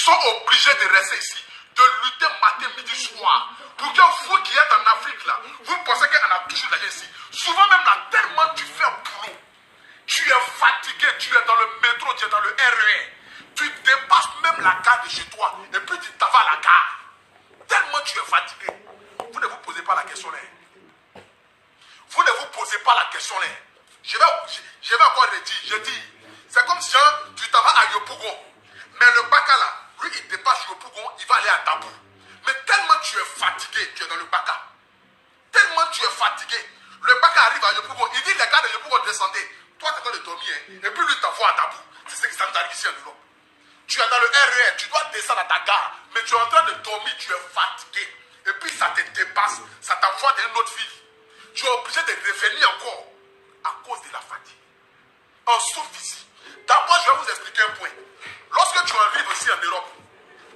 sont obligés de rester ici, de lutter matin, midi, soir. Pour que vous qui êtes en Afrique, là, vous pensez qu'on a toujours l'argent ici. Souvent même là, tellement tu fais un boulot. Tu es fatigué, tu es dans le métro, tu es dans le RER. Tu dépasses même la gare de chez toi et puis tu t'en vas à la gare. Tellement tu es fatigué. Vous ne vous posez pas la question là. Vous ne vous posez pas la question là. Je vais encore le dire. Je dis, c'est comme si tu t'en vas à Yopougon. Mais le Baka là, lui il dépasse Yopougon, il va aller à Tabou. Mais tellement tu es fatigué, tu es dans le Baka. Tellement tu es fatigué. Le Baka arrive à Yopougon, il dit les gars de Yopougon descendez. Toi tu es en train de dormir, hein? Et puis lui t'envoie à Tabou. C'est ce qui s'est arrivé ici en Europe. Tu es dans le RER, tu dois descendre à ta gare, mais tu es en train de dormir, tu es fatigué. Et puis ça te dépasse, ça t'envoie dans une autre ville. Tu es obligé de revenir encore à cause de la fatigue. On souffre ici. D'abord, je vais vous expliquer un point. Lorsque tu arrives aussi en Europe,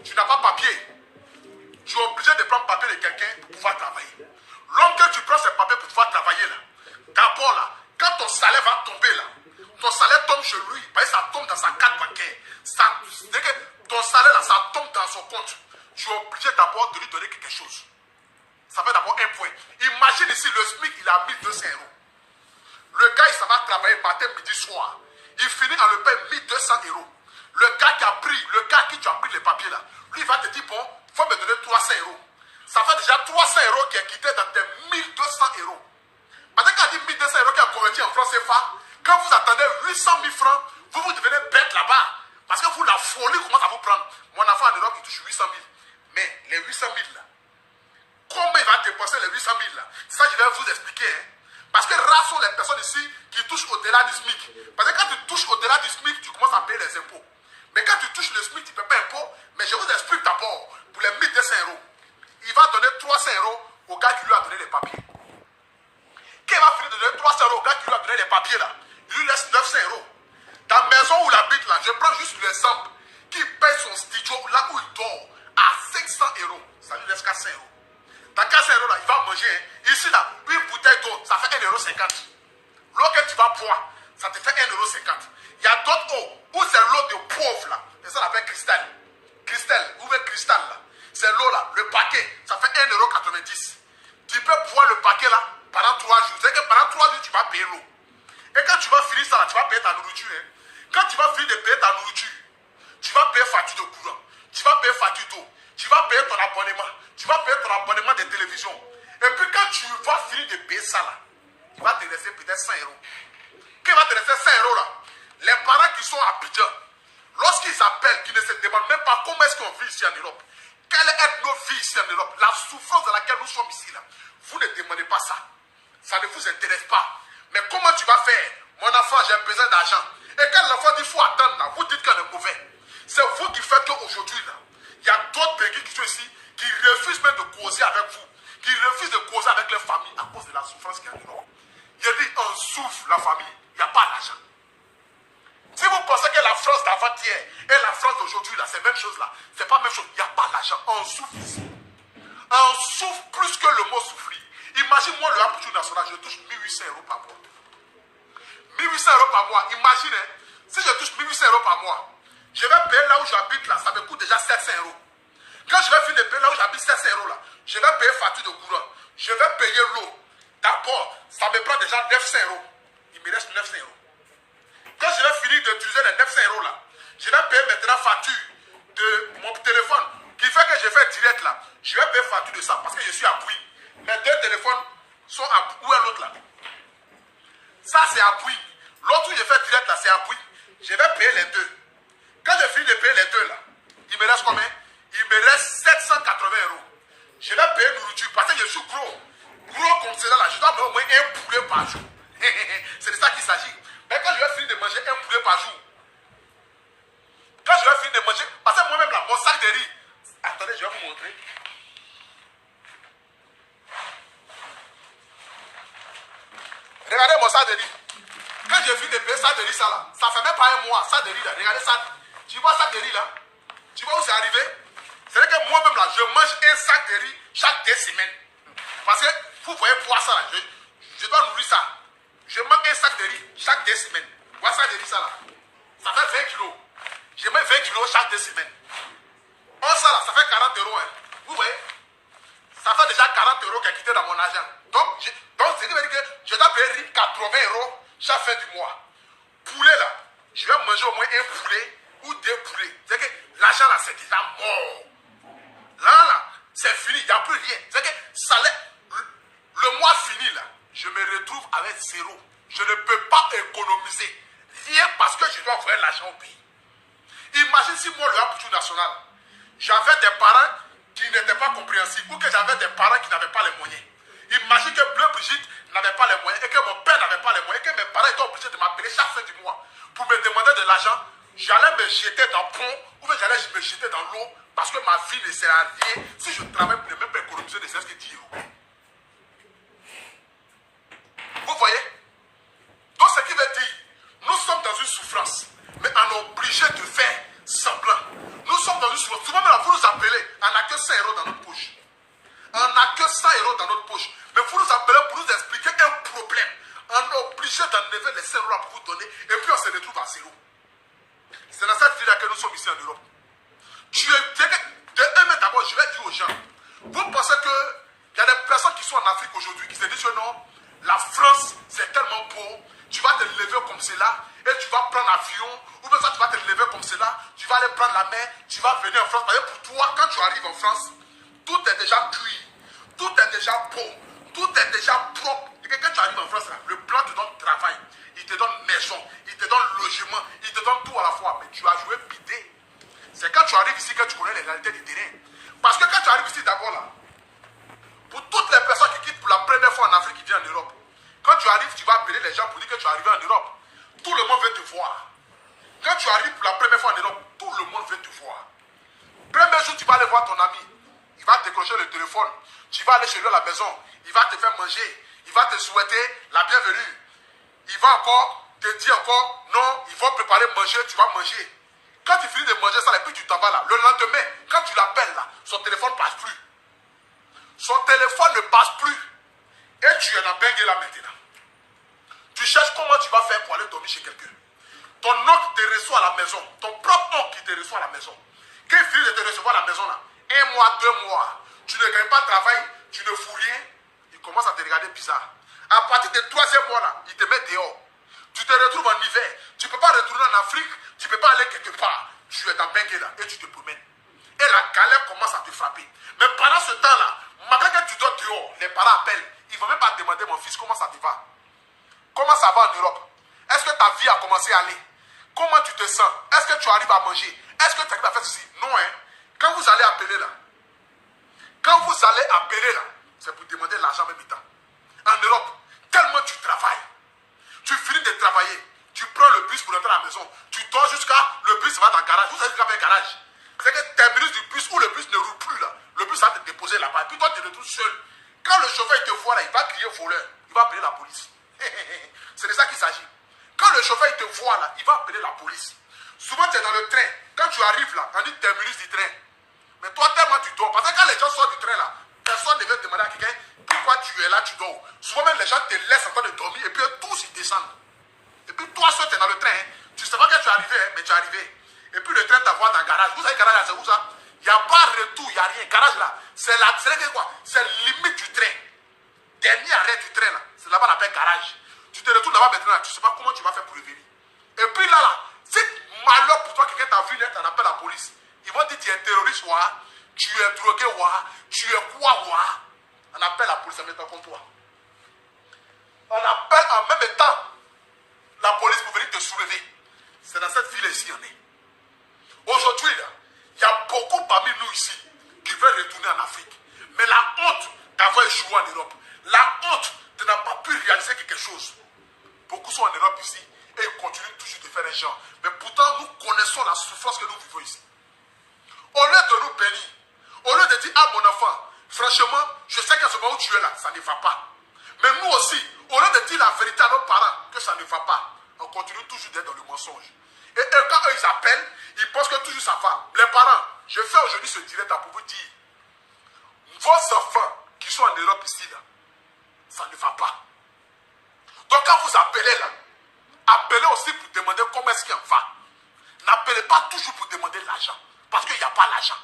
tu n'as pas papier. Tu es obligé de prendre papier de quelqu'un pour pouvoir travailler. L'homme que tu prends ce papier pour pouvoir travailler là, d'abord là, quand ton salaire va tomber là, ton salaire tombe chez lui, parce que ça tombe dans sa carte bancaire. Dès que ton salaire là, ça tombe dans son compte, tu es obligé d'abord de lui donner quelque chose. Ça fait d'abord un point. Imagine ici, le SMIC, il a 1200 €. Le gars, il s'en va travailler matin, midi, soir. Il finit en le paye 1200 €. Le gars qui tu as pris les papiers là, lui, il va te dire, bon, il faut me donner 300 €. Ça fait déjà 300 € qui est quitté dans tes 1200 €. Parce que quand il dit 1200 € qui est converti en francs CFA, quand vous attendez 800 000 francs, vous devenez bête là-bas. Parce que vous, la folie commence à vous prendre. Mon enfant en Europe, il touche 800 000. Mais les 800 000 là, comment il va dépenser les 800 000 là? Ça, je vais vous expliquer. Hein? Parce que rares sont les personnes ici qui touchent au-delà du SMIC. Parce que quand tu touches au-delà du SMIC, tu commences à payer les impôts. Mais quand tu touches le SMIC, tu ne payes pas impôts. Mais je vous explique d'abord, pour les 1200 €, il va donner 300 € au gars qui lui a donné les papiers. Quand il va finir de donner 300 € au gars qui lui a donné les papiers là, il lui laisse 900 €. Dans la maison où il habite là, je prends juste l'exemple, qui paye son studio là où il dort à 500 €. Ça lui laisse 400 €. Dans 400 € là, il va manger. Hein. Ici là, une bouteille d'eau, ça fait 1,50 €. L'eau que tu vas boire, ça te fait 1,50 €. Il y a d'autres eaux où c'est l'eau de pauvre là. Et ça, on appelle cristal. Cristal, où est cristal là? C'est l'eau là, le paquet, ça fait 1,90 €. Tu peux boire le paquet là pendant 3 jours. C'est que pendant 3 jours, tu vas payer l'eau. Et quand tu vas finir ça là, tu vas payer ta nourriture. Hein. Quand tu vas finir de payer ta nourriture, tu vas payer facture de courant, tu vas payer facture d'eau, tu vas payer ton abonnement, tu vas payer ton abonnement de télévision. Et puis quand tu vas finir de payer ça là, il va te rester peut-être 100 €. Quand il va te rester 100 € là, les parents qui sont à Abidjan, lorsqu'ils appellent, qui ne se demandent même pas comment est-ce qu'on vit ici en Europe, quelle est notre vie ici en Europe, la souffrance dans laquelle nous sommes ici là, vous ne demandez pas ça. Ça ne vous intéresse pas. Mais comment tu vas faire? Mon enfant, j'ai besoin d'argent. Et quand l'enfant dit qu'il faut attendre, là, vous dites qu'elle est mauvaise. C'est vous qui faites qu'aujourd'hui, là, il y a d'autres pays qui sont ici, qui refusent même de causer avec vous, qui refusent de causer avec les familles à cause de la souffrance qu'il y a dedans. Il dit, on souffre la famille, il n'y a pas d'argent. Si vous pensez que la France d'avant-hier et la France d'aujourd'hui, là, c'est la même chose là, c'est pas la même chose, il n'y a pas d'argent, on souffre ici. On souffre plus que le mot souffrir. Imagine-moi le Aputu national, je touche 1800 € par mois. 1800 € par mois, imagine, hein, si je touche 1800 € par mois, je vais payer là où j'habite là, ça me coûte déjà 700 €. Quand je vais finir de payer là où j'habite 700 € là, je vais payer facture de courant, je vais payer l'eau. D'abord, ça me prend déjà 900 €. Il me reste 900 €. Quand je vais finir d'utiliser les 900 € là, je vais payer maintenant facture de mon téléphone, qui fait que je fais direct là. Je vais payer facture de ça parce que je suis à Bouygues. Mes 2 téléphones sont à Bouygues. Où est l'autre là? Ça c'est à Bouygues. L'autre où je fais direct là, c'est à Bouygues. Je vais payer les 2. Quand je finis de payer les 2 là, il me reste combien? Il me reste 780 €. Je vais payer nourriture parce que je suis gros. Gros comme cela là, je dois au moins un poulet par jour. C'est de ça qu'il s'agit. Mais quand je vais finir de manger un poulet par jour, quand je vais finir de manger, parce que moi-même là, mon sac de riz, attendez, je vais vous montrer. Regardez mon sac de riz. Quand j'ai fini de payer ça de riz, ça là, ça fait même pas un mois, ça de riz là. Regardez ça. Tu vois ça de riz là? Tu vois où c'est arrivé? C'est vrai que moi-même là, je mange un sac de riz chaque 2 semaines. Parce que vous voyez voir ça là, je dois nourrir ça. Je mange un sac de riz chaque 2 semaines. Voilà ça de riz ça là. Ça fait 20 kilos. Je mets 20 kilos chaque 2 semaines. ça là, ça fait 40 euros. Hein. Vous voyez? Ça fait déjà 40 euros qui est quitté dans mon argent. Donc, c'est dire que je dois payer 80 euros chaque fin du mois. Poulet là, je vais manger au moins un poulet ou deux poulets. C'est que l'argent là, c'est déjà mort. Là, c'est fini, il n'y a plus rien. C'est que ça, le mois fini là, je me retrouve avec zéro. Je ne peux pas économiser. Rien parce que je dois envoyer l'argent au pays. Imagine si moi, le Haputu national, j'avais des parents qui n'étaient pas compréhensibles ou que j'avais des parents qui n'avaient pas les moyens. Imagine que Bleu Brigitte n'avait pas les moyens et que mon père n'avait pas les moyens et que mes parents étaient obligés de m'appeler chaque fin du mois pour me demander de l'argent. J'allais me jeter dans le pont ou bien j'allais me jeter dans l'eau parce que ma vie ne sert à rien si je travaille pour ne même pas économiser ne serait-ce que 10 euros. Vous voyez? Donc ce qui veut dire, nous sommes dans une souffrance, mais on est obligé de faire semblant. Nous sommes dans une souffrance. Souvent même vous nous appelez, on n'a que 100 euros dans notre poche. On n'a que 100 euros dans notre poche. Mais vous nous appelez pour nous expliquer un problème. On est obligé d'enlever les 100 euros là pour vous donner et puis on se retrouve à zéro. C'est dans cette vie-là que nous sommes ici en Europe. De un, mais d'abord, je vais dire aux gens, vous pensez qu'il y a des personnes qui sont en Afrique aujourd'hui qui se disent que non, la France c'est tellement beau, tu vas te lever comme cela et tu vas prendre l'avion, ou bien ça tu vas te lever comme cela, tu vas aller prendre la mer, tu vas venir en France. Parce que pour toi, quand tu arrives en France, tout est déjà cuit, tout est déjà beau, tout est déjà propre. Et que quand tu arrives en France, là, le blanc te donne travail, il te donne maison, il te donne logement, il te donne tout à la fois. Mais tu as joué bidé. C'est quand tu arrives ici que tu connais les réalités du terrain. Parce que quand tu arrives ici d'abord là, pour toutes les personnes qui quittent pour la première fois en Afrique qui viennent en Europe, quand tu arrives, tu vas appeler les gens pour dire que tu es arrivé en Europe. Tout le monde veut te voir. Quand tu arrives pour la première fois en Europe, tout le monde veut te voir. Premier jour, tu vas aller voir ton ami. Il va décrocher le téléphone. Tu vas aller chez lui à la maison. Il va te faire manger. Il va te souhaiter la bienvenue. Il va encore te dire encore, non, il va préparer manger, tu vas manger. Quand tu finis de manger ça, et puis tu t'en vas là. Le lendemain, quand tu l'appelles là, son téléphone ne passe plus. Son téléphone ne passe plus. Et tu es dans Bengue là maintenant. Tu cherches comment tu vas faire pour aller dormir chez quelqu'un. Ton oncle te reçoit à la maison. Ton propre oncle qui te reçoit à la maison. Quand il finit de te recevoir à la maison là, 1 mois, 2 mois, tu ne gagnes pas de travail, tu ne fous rien, il commence à te regarder bizarre. À partir du 3e mois là, il te met dehors. Tu te retrouves en hiver. Tu ne peux pas retourner en Afrique, tu ne peux pas aller quelque part. Tu es dans Bengue là et tu te promènes. Et la galère commence à te frapper. Mais pendant ce temps-là, malgré que tu dors dehors, les parents appellent. Ils ne vont même pas te demander, mon fils, comment ça te va? Comment ça va en Europe? Est-ce que ta vie a commencé à aller? Comment tu te sens? Est-ce que tu arrives à manger? Est-ce que tu arrives à faire ceci? Non, hein. Quand vous allez appeler là, c'est pour demander l'argent en même temps. En Europe, tellement tu travailles, tu finis de travailler, tu prends le bus pour rentrer à la maison, tu dors jusqu'à le bus va dans le garage. Vous savez ce qu'il y a un garage? C'est que terminus du bus où le bus ne roule plus là, le bus va te déposer là-bas. Et puis toi, tu te retrouves seul. Quand le chauffeur te voit là, il va crier voleur, il va appeler la police. C'est de ça qu'il s'agit. Quand le chauffeur te voit là, il va appeler la police. Souvent, tu es dans le train. Quand tu arrives là, on dit terminus du train. Mais toi, tellement tu dors. Parce que quand les gens sortent du train là, personne ne veut demander à quelqu'un pourquoi tu es là, tu dors. Souvent même les gens te laissent en train de dormir et puis tous ils descendent. Et puis toi seul, tu es dans le train. Hein. Tu ne sais pas que tu es arrivé, hein, mais tu es arrivé. Et puis le train t'envoie dans le garage. Vous savez, le garage, c'est où ça? Il n'y a pas retour, il n'y a rien. Le garage là, c'est quoi? C'est limite du train. Dernier arrêt du train là, c'est là-bas on appelle garage. Tu te retrouves là-bas maintenant, tu ne sais pas comment tu vas faire pour revenir. Et puis là, c'est malheur pour toi, quelqu'un t'a vu, tu en appelles la police. Ils vont dire tu es un terroriste, ouah, tu es drogué, ouah, tu es quoi, ouah. On appelle la police en même temps contre toi. On appelle en même temps la police pour venir te soulever. C'est dans cette ville ici, on est. Aujourd'hui, il y a beaucoup parmi nous ici qui veulent retourner en Afrique. Mais la honte d'avoir échoué en Europe, la honte de n'avoir pas pu réaliser quelque chose. Beaucoup sont en Europe ici et ils continuent toujours de faire les gens. Mais pourtant, nous connaissons la souffrance que nous vivons ici. Au lieu de nous bénir, au lieu de dire à mon enfant, franchement, je sais qu'à ce moment où tu es là, ça ne va pas. Mais nous aussi, au lieu de dire la vérité à nos parents que ça ne va pas, on continue toujours d'être dans le mensonge. Et quand eux, ils appellent, ils pensent que toujours ça va. Les parents, je fais aujourd'hui ce direct pour vous dire, vos enfants qui sont en Europe ici, là, ça ne va pas. Donc quand vous appelez là, appelez aussi pour demander comment est-ce qu'il en va. N'appelez pas toujours pour demander l'argent, parce qu'il n'y a pas l'argent.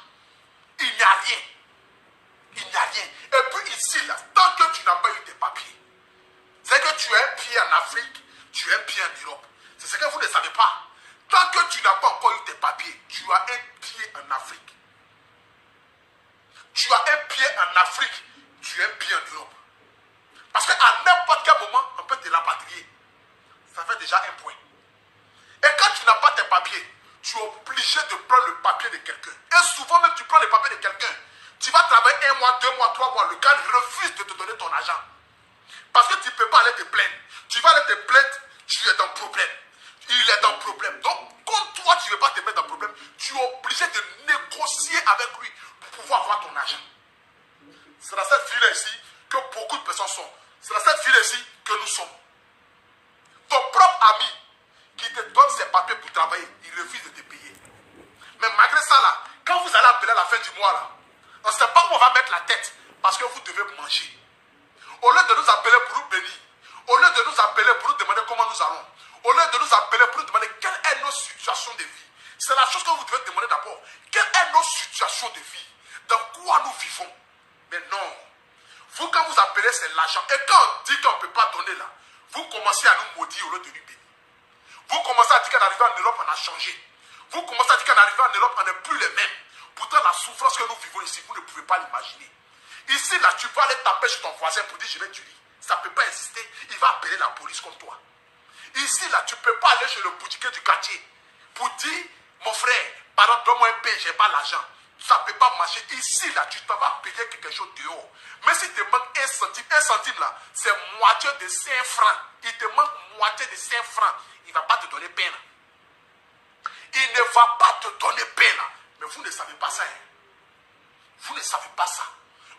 il n'y a rien. Il n'y a rien. Et puis ici, là, tant que tu n'as pas eu tes papiers, c'est que tu as un pied en Afrique, tu as un pied en Europe. C'est ce que vous ne savez pas. Tant que tu n'as pas encore eu tes papiers, tu as un pied en Afrique. Tu as un pied en Afrique, tu as un pied en Europe. Parce qu'à n'importe quel moment, on peut te rapatrier. Ça fait déjà un point. Et quand tu n'as pas tes papiers, tu es obligé de prendre le papier de quelqu'un. Et souvent même, tu prends le papier de quelqu'un. Tu vas travailler 1 mois, 2 mois, 3 mois. Le gars refuse de te donner ton argent. Parce que tu ne peux pas aller te plaindre. Tu vas aller te plaindre, tu es dans le problème. Il est dans le problème. Donc, comme toi, tu ne veux pas te mettre dans le problème, tu es obligé de négocier avec lui pour pouvoir avoir ton argent. C'est dans cette ville ici que beaucoup de personnes sont. C'est dans cette ville ici que nous sommes. Ton propre ami qui te donne ses papiers pour travailler, il refuse de te payer. Mais malgré ça, là, quand vous allez appeler à la fin du mois, là, on ne sait pas où on va mettre la tête parce que vous devez manger. Au lieu de nous appeler pour nous bénir, au lieu de nous appeler pour nous demander comment nous allons, au lieu de nous appeler pour nous demander quelle est notre situation de vie, c'est la chose que vous devez demander d'abord. Quelle est notre situation de vie? Dans quoi nous vivons? Mais non. Vous, quand vous appelez, c'est l'argent. Et quand on dit qu'on ne peut pas donner là, vous commencez à nous maudire au lieu de nous bénir. Vous commencez à dire qu'en arrivant en Europe, on a changé. Vous commencez à dire qu'en arrivant en Europe, on n'est plus les mêmes. Pourtant, la souffrance que nous vivons ici, vous ne pouvez pas l'imaginer. Ici, là, tu vas aller taper sur ton voisin pour dire je vais tuer. Ça ne peut pas exister. Il va appeler la police comme toi. Ici, là, tu ne peux pas aller chez le boutiquier du quartier pour dire mon frère, pardon, donne-moi un pain, je n'ai pas l'argent. Ça ne peut pas marcher. Ici, là, tu vas payer quelque chose dehors. Mais si te manque un centime là, c'est moitié de 5 francs. Il te manque moitié de 5 francs. Il ne va pas te donner pain là. Il ne va pas te donner pain là. Mais vous ne savez pas ça. Hein? Vous ne savez pas ça.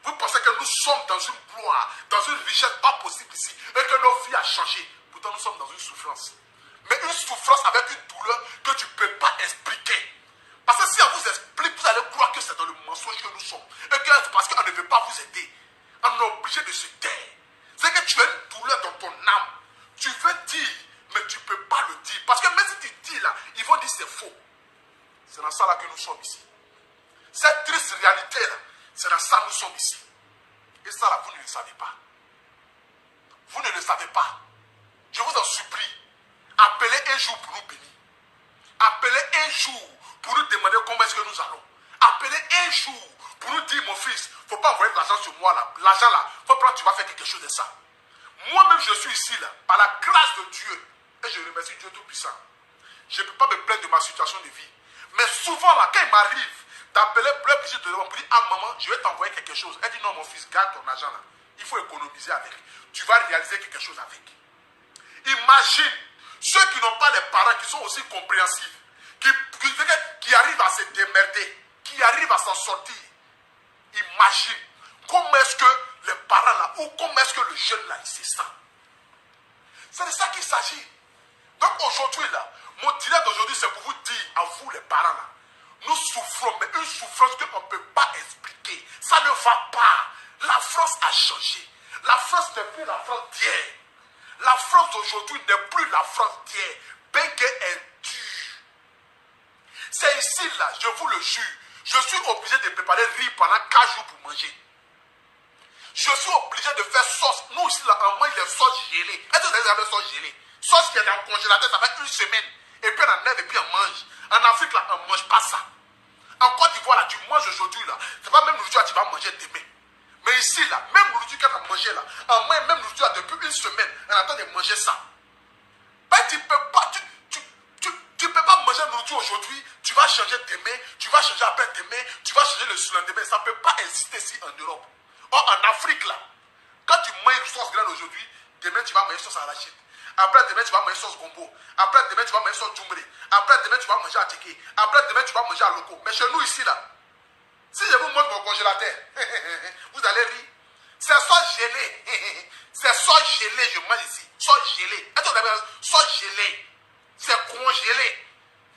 Vous pensez que nous sommes dans une gloire, dans une richesse pas possible ici, et que nos vies ont changé. Pourtant, nous sommes dans une souffrance. Mais une souffrance avec une douleur que tu ne peux pas expliquer. Parce que si on vous explique, vous allez croire que c'est dans le mensonge que nous sommes. Et que c'est parce qu'on ne veut pas vous aider. On est obligé de se taire. C'est que tu as une douleur dans ton âme. Tu veux dire, mais tu ne peux pas le dire. Parce que même si tu dis là, ils vont dire c'est faux. C'est dans ça là que nous sommes ici. Cette triste réalité là, c'est dans ça que nous sommes ici. Et ça là, vous ne le savez pas. Vous ne le savez pas. Je vous en supplie. Appelez un jour pour nous bénir. Appelez un jour pour nous demander comment est-ce que nous allons. Appelez un jour pour nous dire, mon fils, il ne faut pas envoyer de l'argent sur moi là. L'argent là, il faut prendre, tu vas faire quelque chose de ça. Moi-même, je suis ici là, par la grâce de Dieu. Et je remercie Dieu Tout-Puissant. Je ne peux pas me plaindre de ma situation de vie. Mais souvent là, quand il m'arrive d'appeler plein plusieurs de pour dire, ah maman, je vais t'envoyer quelque chose. Elle dit, non mon fils, garde ton argent là. Il faut économiser avec. Tu vas réaliser quelque chose avec. Imagine ceux qui n'ont pas les parents qui sont aussi compréhensifs, qui arrivent à se démerder, qui arrivent à s'en sortir. Imagine comment est-ce que les parents là, ou comment est-ce que le jeune là, il se sent. C'est de ça qu'il s'agit. Donc aujourd'hui là, mon dîner d'aujourd'hui, c'est pour vous dire, à vous les parents là, nous souffrons, mais une souffrance qu'on ne peut pas expliquer. Ça ne va pas. La France a changé. La France n'est plus la France d'hier. La France d'aujourd'hui n'est plus la France d'hier. Bengue est dure. C'est ici là, je vous le jure, je suis obligé de préparer riz pendant 4 jours pour manger. Je suis obligé de faire sauce. Nous ici là, on mange les sauces gelées. Est-ce que vous avez sauce gelée? Sauce qui est dans le congélateur, ça fait 1 semaine. Et puis on enlève et puis on mange. En Afrique là, on ne mange pas ça. En Côte d'Ivoire là, tu manges aujourd'hui là. C'est pas même nourriture que tu vas manger demain. Mais ici là, même nourriture qu'on a mangé là, on mange même nourriture depuis 1 semaine. On attend de manger ça. Ben, tu ne peux pas, tu peux pas manger nourriture aujourd'hui. Tu vas changer demain, tu vas changer après demain, tu vas changer le surlendemain. Ça ne peut pas exister ici en Europe. Or en Afrique là, quand tu manges une sauce graine aujourd'hui, demain tu vas manger sauce arachide. Après demain tu vas manger sauce gombo. Après demain tu vas manger sauce djumbre. Après demain tu vas manger à tiki. Après demain tu vas manger à loco. Mais chez nous ici là, si je vous montre mon congélateur, vous allez rire. C'est sauce gelée. C'est sauce gelée, je mange ici. Sauce gelée. Est-ce que vous avez sauce gelée? C'est congelé.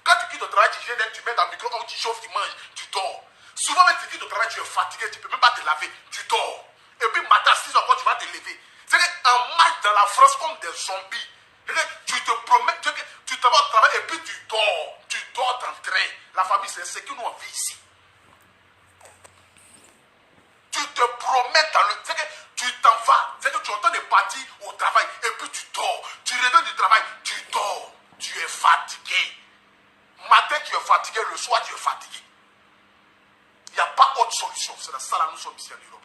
Quand tu quittes au travail, tu viens, tu mets dans le micro-ondes, tu chauffes, tu manges, tu dors. Souvent même tu quittes au travail, tu es fatigué, tu ne peux même pas te laver, tu dors. Et puis matin à 6 h, tu vas te lever. C'est qu'on marche dans la France comme des zombies. Tu te promets, tu t'en vas au travail et puis tu dors. Tu dors dans le train. La famille, c'est ce que nous on vit ici. parti au travail et puis tu dors. Tu reviens du travail, tu dors. Tu es fatigué. Matin, tu es fatigué. Le soir, tu es fatigué. Il n'y a pas autre solution. C'est dans ça là, nous sommes ici en Europe.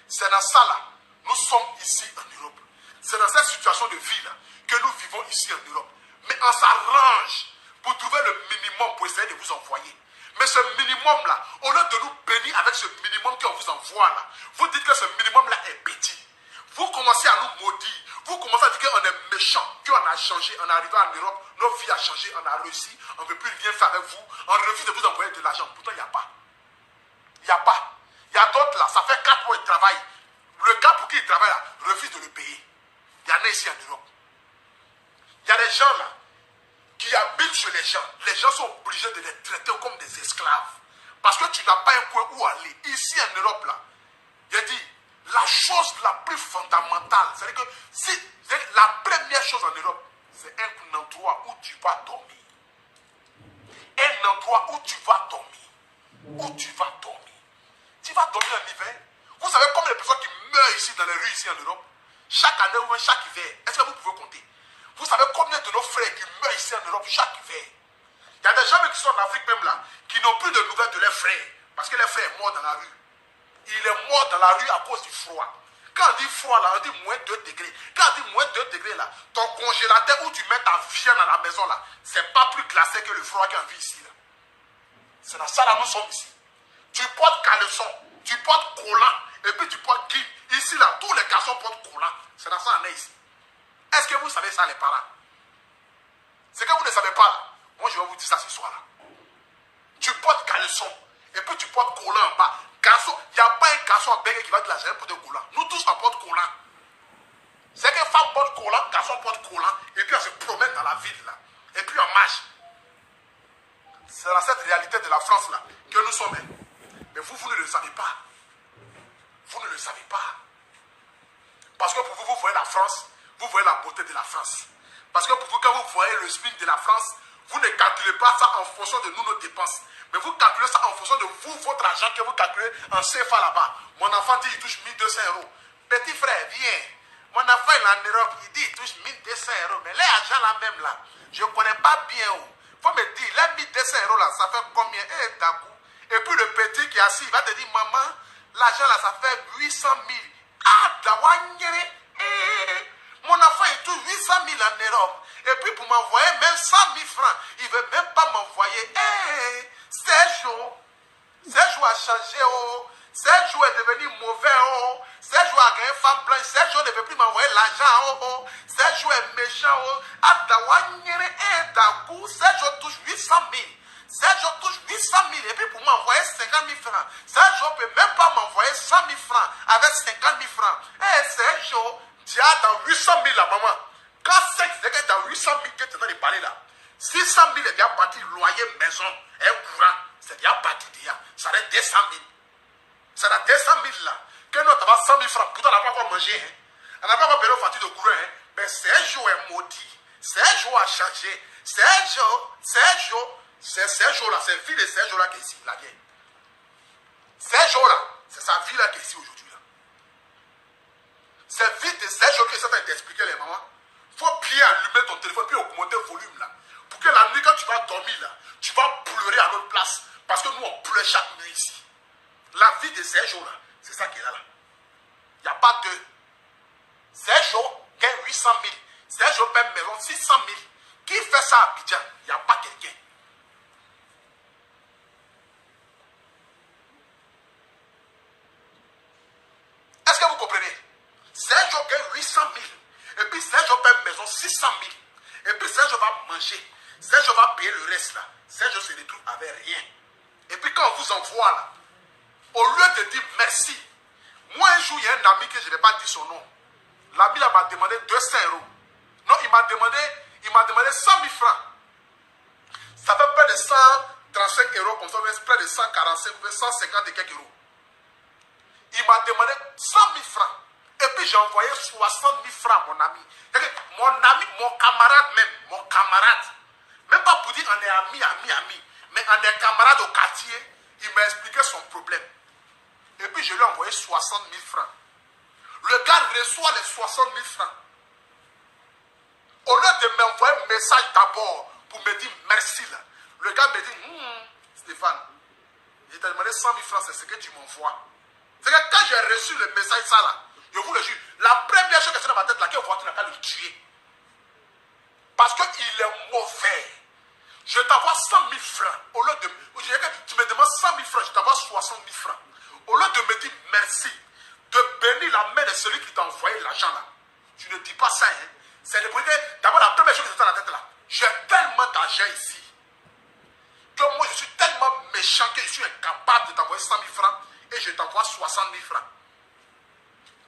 C'est dans ça là, nous sommes ici en Europe. C'est dans cette situation de vie là que nous vivons ici en Europe. Mais on s'arrange pour trouver le minimum pour essayer de vous envoyer. Mais ce minimum là, au lieu de nous bénir avec ce minimum qu'on vous envoie là, vous dites que ce minimum là est petit. Vous commencez à nous maudire. Vous commencez à dire qu'on est méchant, qu'on a changé, on est arrivé en Europe, nos vies ont changé, on a réussi, on ne peut plus rien faire avec vous, on refuse de vous envoyer de l'argent. Pourtant, il n'y a pas. Il n'y a pas. Il y a d'autres là, ça fait 4 mois qu'ils travaillent. Le gars pour qui ils travaillent là, refuse de le payer. Il y en a ici en Europe. Il y a des gens là, qui habitent chez les gens. Les gens sont obligés de les traiter comme des esclaves. Parce que tu n'as pas un coin où aller. Ici en Europe là, il a dit, la chose la plus fondamentale, c'est-à-dire que si la première chose en Europe, c'est un endroit où tu vas dormir. Un endroit où tu vas dormir. Où tu vas dormir. Tu vas dormir en hiver. Vous savez combien de personnes qui meurent ici dans les rues ici en Europe? Chaque année ou chaque hiver. Est-ce que vous pouvez compter? Vous savez combien de nos frères qui meurent ici en Europe chaque hiver? Il y a des gens qui sont en Afrique même là, qui n'ont plus de nouvelles de leurs frères. Parce que leur frère est mort dans la rue. Il est mort dans la rue à cause du froid. Quand on dit froid là, on dit moins 2 degrés. Quand on dit moins 2 degrés là, ton congélateur où tu mets ta viande à la maison là, c'est pas plus glacé que le froid qu'on vit ici là. C'est dans ça là, nous sommes ici. Tu portes caleçon, tu portes collant, et puis tu portes guide. Ici là, tous les garçons portent collant. C'est dans ça qu'on est ici. Est-ce que vous savez ça les parents? C'est que vous ne savez pas là. Moi je vais vous dire ça ce soir là. Tu portes caleçon, et puis tu portes collant en bas. Garçon, il n'y a pas un garçon en Belgique qui va te la gérer pour te collant. Nous tous on porte collant. C'est que femme porte collant, garçon porte collant, et puis on se promène dans la ville là. Et puis on marche. C'est dans cette réalité de la France là que nous sommes. Mais vous ne le savez pas. Vous ne le savez pas. Parce que pour vous, vous voyez la France, vous voyez la beauté de la France. Parce que pour vous, quand vous voyez le SMIC de la France, vous ne calculez pas ça en fonction de nous, nos dépenses. Mais vous calculez ça en fonction de vous, votre argent que vous calculez en CFA là-bas. Mon enfant dit il touche 1200 €. Petit frère, viens. Mon enfant il est en Europe, il dit il touche 1200 €. Mais les agents là même là, je ne connais pas bien où. Il faut me dire, les 1200 € là, ça fait combien? D'un coup. Et puis le petit qui est assis, il va te dire, maman, l'argent là, ça fait 800 000. Ah, d'awanyere. Mon enfant, il touche 800 000 en Europe. Et puis pour m'envoyer même 100 000 francs, il ne veut même pas m'envoyer. Sergio a changé. Sergio est devenu mauvais. Sergio a gagné femme blanche. Sergio ne veut plus m'envoyer l'argent. Sergio est méchant. Ah, d'awanyere. D'un coup, Sergio touche 800 000. Sergio touche 800 000 et puis pour m'envoyer 50 000 francs. Sergio ne peut même pas m'envoyer 100 000 francs avec 50 000 francs. Sergio, tu as dans 800 000 là, maman. Quand c'est dans 800 000 que tu es en train de parler là, 600 000 est déjà parti loyer, maison, un courant. C'est déjà parti déjà. Ça reste 200 000. C'est dans 200 000 là que nous avons 100 000 francs. Pourtant, on n'a pas encore mangé. On n'a pas encore payé le facture de courant. Mais Sergio est maudit. Sergio a changé. Sergio, c'est Sergio là, c'est vie de Sergio là qui est ici, la vieille. Sergio là, c'est sa vie là qui est ici aujourd'hui là. C'est vie de Sergio qui est en train d'expliquer les mamans. Il faut bien allumer ton téléphone puis augmenter le volume là. Pour que la nuit quand tu vas dormir là, tu vas pleurer à notre place. Parce que nous on pleure chaque nuit ici. La vie de Sergio là, c'est ça qui est là. Il n'y a pas de. Sergio gagne 800 000. Sergio paie une maison 600 000. Qui fait ça à Abidjan? Il n'y a pas quelqu'un. Est-ce que vous comprenez? Sergio gagne 800 000. Et puis Sergio paie une maison 600 000. Et puis Sergio va manger. Sergio va payer le reste là. Sergio se retrouve avec rien. Et puis quand on vous envoie là, au lieu de dire merci, moi un jour il y a un ami que je n'ai pas dit son nom. L'ami là m'a demandé 200 €. Non, il m'a demandé 100 000 francs. Ça fait près de 135 € comme ça, près de 145, 150 et quelques euros. Il m'a demandé 100 000 francs. Et puis j'ai envoyé 60 000 francs à mon ami. Mon ami, mon camarade même, même pas pour dire on est amis, mais on est camarades au quartier, il m'a expliqué son problème. Et puis je lui ai envoyé 60 000 francs. Le gars reçoit les 60 000 francs. Au lieu de m'envoyer un message d'abord pour me dire merci là, le gars me dit, Stéphane, je t'ai demandé 100 000 francs, c'est ce que tu m'envoies. C'est que quand j'ai reçu le message ça là, je vous le jure, la première chose qui est dans ma tête là, quelle voiture n'a qu'à le tuer. Parce qu'il est mauvais. Je t'envoie 100 000 francs. Au lieu de, tu me demandes 100 000 francs, je t'envoie 60 000 francs. Au lieu de me dire merci, de bénir la main de celui qui t'a envoyé l'argent là, tu ne dis pas ça. Hein. C'est le premier. D'abord, la première chose qui est dans la tête là, j'ai tellement d'argent ici que moi je suis tellement méchant que je suis incapable de t'envoyer 100 000 francs et je t'envoie 60 000 francs.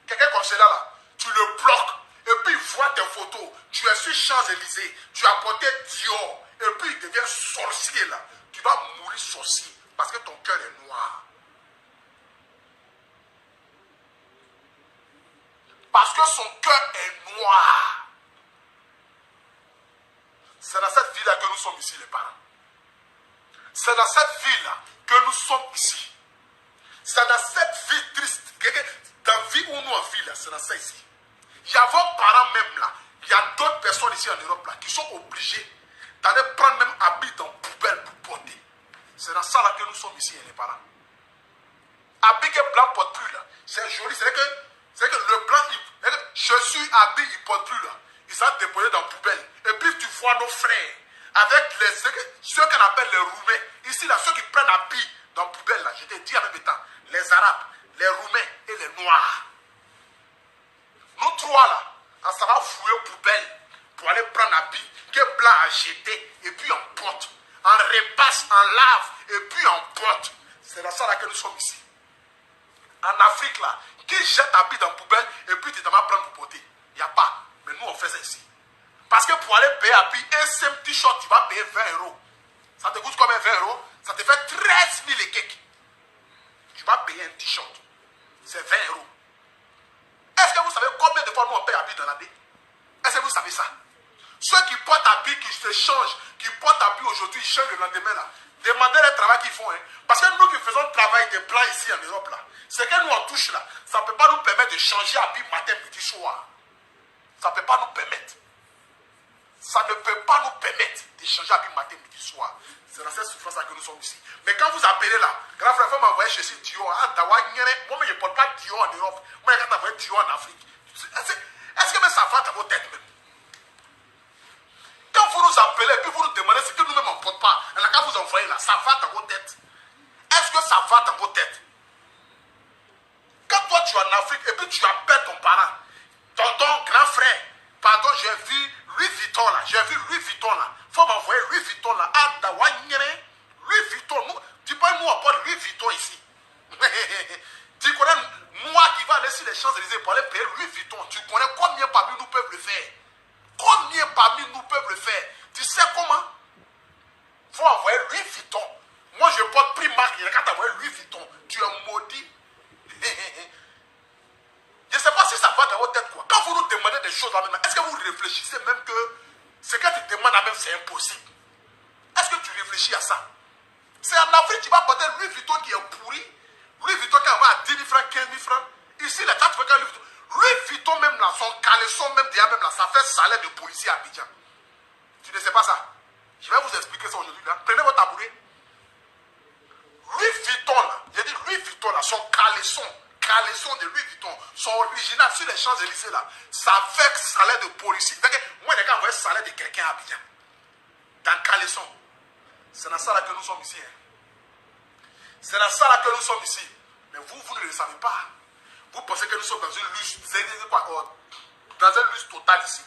Quelqu'un comme cela là, tu le bloques et puis il voit tes photos. Tu es sur Champs-Élysées, tu as porté Dior et puis il devient sorcier là. Tu vas mourir sorcier parce que ton cœur est noir. Parce que son cœur est noir. C'est dans cette vie-là que nous sommes ici, les parents. C'est dans cette vie-là que nous sommes ici. C'est dans cette vie triste, dans la vie où nous en vivons, c'est dans ça ici. Il y a vos parents même là, il y a d'autres personnes ici en Europe là, qui sont obligés d'aller prendre même habits dans poubelle pour porter. C'est dans ça là que nous sommes ici, les parents. Habits que blanc ne porte plus là, c'est joli, c'est que le blanc, chaussures, habits, il ne porte plus là. Ils sont déposés dans la poubelle. Et puis tu vois nos frères, avec ceux qu'on appelle les Roumains. Ici là, ceux qui prennent habits dans la poubelle là, je te dis en même temps, les Arabes, les Roumains et les Noirs. Nous trois là, ça va fouiller aux poubelles pour aller prendre habits que blanc a jeté et puis on porte. On repasse, on lave et puis on porte. C'est dans ça là que nous sommes ici. En Afrique là, qui jette habits dans la poubelle et puis tu t'en vas prendre pour porter. Il n'y a pas. Mais nous on fait ça ici. Parce que pour aller payer habits, un simple t-shirt, tu vas payer 20 €. Ça te coûte combien 20 €? Ça te fait 13 000 et quelques. Tu vas payer un t-shirt. C'est 20 €. Est-ce que vous savez combien de fois nous on paye habits dans l'année? Est-ce que vous savez ça? Ceux qui portent habits, qui se changent, qui portent habits aujourd'hui, ils changent le lendemain là. Demandez le travail qu'ils font. Hein. Parce que nous qui faisons le travail des blancs ici en Europe là, ce que nous on touche là, ça ne peut pas nous permettre de changer habits matin, midi, soir. Ça ne peut pas nous permettre. Ça ne peut pas nous permettre de changer habits matin, midi, soir. C'est dans cette souffrance là que nous sommes ici. Mais quand vous appelez là, grand frère, il faut m'envoyer chez Dior. Moi, je ne porte pas Dior en Europe. Moi, je t'envoie Dior en Afrique. Est-ce que même ça va dans vos têtes même? Quand vous nous appelez et puis vous nous demandez ce que nous-mêmes on ne porte pas, et là, quand vous envoyez là, ça va dans vos têtes. Est-ce que ça va dans vos têtes? Quand toi tu es en Afrique et puis tu appelles ton parent, ton grand frère, pardon, j'ai vu Louis Vuitton là, faut m'envoyer Louis Vuitton là, Louis Vuitton, tu peux nous apporter Louis Vuitton ici. Tu connais moi qui va aller sur les Champs-Élysées pour aller payer Louis Vuitton, tu connais combien parmi nous peuvent le faire? Combien parmi nous peuvent le faire? Tu sais comment? Il faut envoyer Louis Vuitton. Moi je porte Primark, il y a qu'à t'envoyer Louis Vuitton. Tu es maudit. Je ne sais pas si ça va dans votre tête quoi. Quand vous nous demandez des choses là maintenant, est-ce que vous réfléchissez même que ce que tu demandes là même c'est impossible? Est-ce que tu réfléchis à ça? C'est en Afrique tu vas porter Louis Vuitton qui est pourri. Louis Vuitton qui va à 10 000 francs, 15 000 francs. Ici, les gens tu veux qu'un Louis Vuitton. Louis Vuitton même là, son caleçon même déjà même là, ça fait salaire de policier à Abidjan. Tu ne sais pas ça? Je vais vous expliquer ça aujourd'hui là. Prenez votre tabouret. Louis Vuitton là, j'ai dit Louis Vuitton là, son caleçon de Louis Vuitton, son original sur les Champs-Élysées là, ça fait salaire de policier. Moi, les gars, envoyer salaire de quelqu'un à Abidjan. Dans le caleçon. C'est dans ça là que nous sommes ici. Hein. C'est dans ça là que nous sommes ici. Mais vous ne le savez pas. Vous pensez que nous sommes dans une lutte, dans un lutte totale ici.